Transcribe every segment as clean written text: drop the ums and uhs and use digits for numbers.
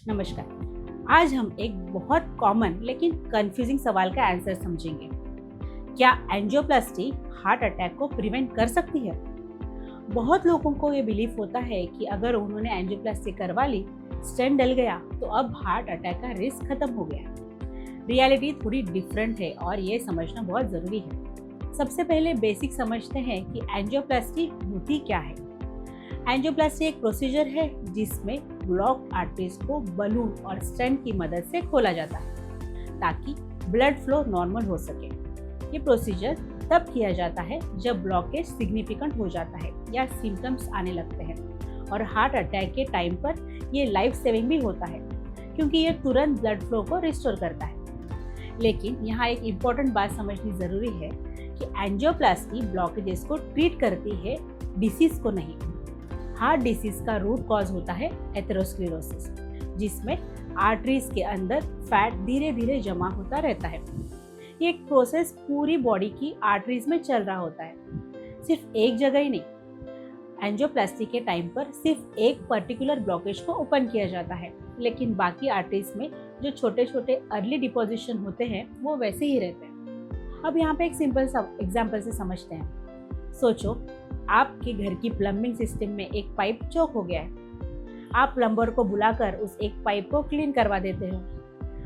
नमस्कार। आज हम एक बहुत कॉमन लेकिन कंफ्यूजिंग सवाल का आंसर समझेंगे। क्या एंजियोप्लास्टी हार्ट अटैक को प्रिवेंट कर सकती है? बहुत लोगों को ये बिलीफ होता है कि अगर उन्होंने एंजियोप्लास्टी करवा ली, स्टेंट डल गया, तो अब हार्ट अटैक का रिस्क खत्म हो गया। रियलिटी थोड़ी डिफरेंट है और ये समझना बहुत ज़रूरी है। सबसे पहले बेसिक समझते हैं कि एंजियोप्लास्टी होती क्या है। एंजियोप्लास्टी एक प्रोसीजर है जिसमें ब्लॉक आर्टरीज को बलून और स्टेंट की मदद से खोला जाता है ताकि ब्लड फ्लो नॉर्मल हो सके। ये प्रोसीजर तब किया जाता है जब ब्लॉकेज सिग्निफिकेंट हो जाता है या सिम्टम्स आने लगते हैं, और हार्ट अटैक के टाइम पर ये लाइफ सेविंग भी होता है क्योंकि ये तुरंत ब्लड फ्लो को रिस्टोर करता है। लेकिन यहाँ एक इम्पॉर्टेंट बात समझनी ज़रूरी है कि एंजियोप्लास्टी ब्लॉकेजेस को ट्रीट करती है, डिसीज को नहीं। हार्ट डिसीज का रूट कॉज होता है एथेरोस्क्लेरोसिस, जिसमें आर्टरीज के अंदर फैट धीरे धीरे जमा होता रहता है। ये एक प्रोसेस पूरी बॉडी की आर्टरीज में चल रहा होता है, सिर्फ एक जगह ही नहीं। एंजियोप्लास्टी के टाइम पर सिर्फ एक पर्टिकुलर ब्लॉकेज को ओपन किया जाता है, लेकिन बाकी आर्टरीज में जो छोटे छोटे अर्ली डिपोजिशन होते हैं वो वैसे ही रहते हैं। अब यहाँ पे एक सिंपल सा एग्जाम्पल से समझते हैं। सोचो, आपके घर की प्लम्बिंग सिस्टम में एक पाइप चोक हो गया है। आप प्लम्बर को बुलाकर उस एक पाइप को क्लीन करवा देते हो।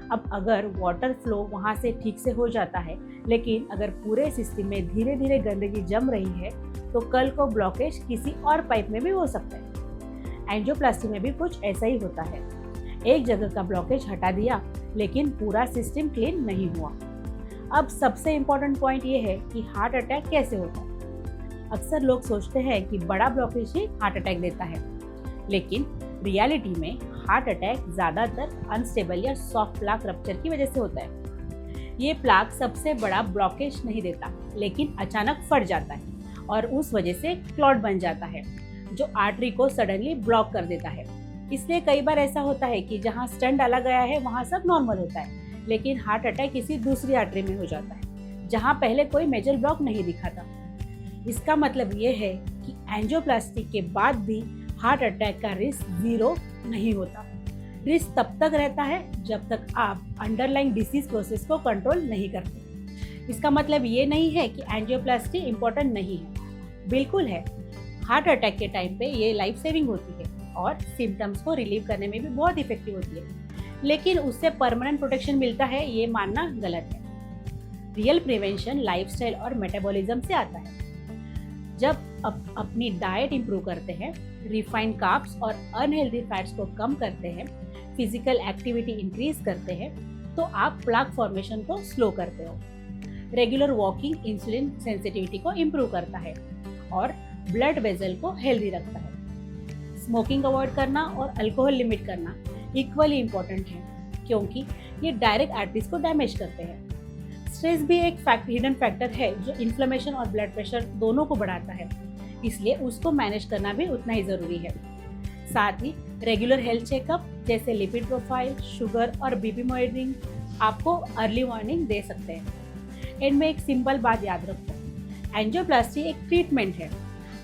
अब अगर वाटर फ्लो वहाँ से ठीक से हो जाता है, लेकिन अगर पूरे सिस्टम में धीरे धीरे गंदगी जम रही है, तो कल को ब्लॉकेज किसी और पाइप में भी हो सकता है। एंजियोप्लास्टी में भी कुछ ऐसा ही होता है। एक जगह का ब्लॉकेज हटा दिया, लेकिन पूरा सिस्टम क्लीन नहीं हुआ। अब सबसे इम्पोर्टेंट पॉइंट ये है कि हार्ट अटैक कैसे होता है। अक्सर लोग सोचते हैं कि बड़ा ब्लॉकेज ही हार्ट अटैक देता है, लेकिन रियलिटी में हार्ट अटैक ज़्यादातर अनस्टेबल या सॉफ्ट प्लाक रप्चर की वजह से होता है। ये प्लाक सबसे बड़ा ब्लॉकेज नहीं देता, लेकिन अचानक फट जाता है और उस वजह से क्लॉट बन जाता है, जो आर्टरी को सडनली ब्लॉक कर देता है। इसलिए कई बार ऐसा होता है कि जहाँ स्टेंट डाला गया है वहाँ सब नॉर्मल होता है, लेकिन हार्ट अटैक किसी दूसरी आर्टरी में हो जाता है जहाँ पहले कोई मेजर ब्लॉक नहीं दिखा था। इसका मतलब ये है कि एंजियोप्लास्टी के बाद भी हार्ट अटैक का रिस्क जीरो नहीं होता। रिस्क तब तक रहता है जब तक आप अंडरलाइंग डिसीज प्रोसेस को कंट्रोल नहीं करते। इसका मतलब ये नहीं है कि एंजियोप्लास्टी इम्पोर्टेंट नहीं है, बिल्कुल है। हार्ट अटैक के टाइम पे ये लाइफ सेविंग होती है और सिम्टम्स को रिलीव करने में भी बहुत इफेक्टिव होती है, लेकिन उससे परमानेंट प्रोटेक्शन मिलता है ये मानना गलत है। रियल प्रिवेंशन लाइफस्टाइल और मेटाबॉलिज्म से आता है। जब अपनी डाइट इंप्रूव करते हैं, रिफाइंड कार्ब्स और अनहेल्दी फैट्स को कम करते हैं, फिजिकल एक्टिविटी इंक्रीज करते हैं, तो आप प्लाक फॉर्मेशन को स्लो करते हो। रेगुलर वॉकिंग इंसुलिन सेंसिटिविटी को इंप्रूव करता है और ब्लड वेजल को हेल्दी रखता है। स्मोकिंग अवॉइड करना और अल्कोहल लिमिट करना इक्वली इम्पोर्टेंट है, क्योंकि ये डायरेक्ट आर्टरीज को डैमेज करते हैं। स्ट्रेस भी एक हिडन फैक्टर है जो इन्फ्लेमेशन और ब्लड प्रेशर दोनों को बढ़ाता है, इसलिए उसको मैनेज करना भी उतना ही ज़रूरी है। साथ ही रेगुलर हेल्थ चेकअप जैसे लिपिड प्रोफाइल, शुगर और बीपी मॉनिटरिंग आपको अर्ली वार्निंग दे सकते हैं। एंड में एक सिंपल बात याद रखो, एंजियोप्लास्टी एक ट्रीटमेंट है,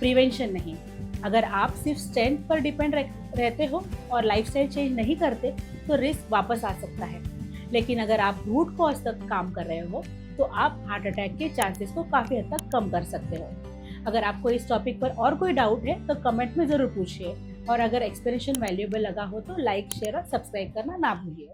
प्रिवेंशन नहीं। अगर आप सिर्फ स्टेंट पर डिपेंड रहते हो और लाइफस्टाइल चेंज नहीं करते, तो रिस्क वापस आ सकता है। लेकिन अगर आप रूट कॉज तक काम कर रहे हो, तो आप हार्ट अटैक के चांसेस को काफ़ी हद तक कम कर सकते हो। अगर आपको इस टॉपिक पर और कोई डाउट है तो कमेंट में ज़रूर पूछिए, और अगर एक्सप्लेनेशन वैल्यूएबल लगा हो तो लाइक, शेयर और सब्सक्राइब करना ना भूलिए।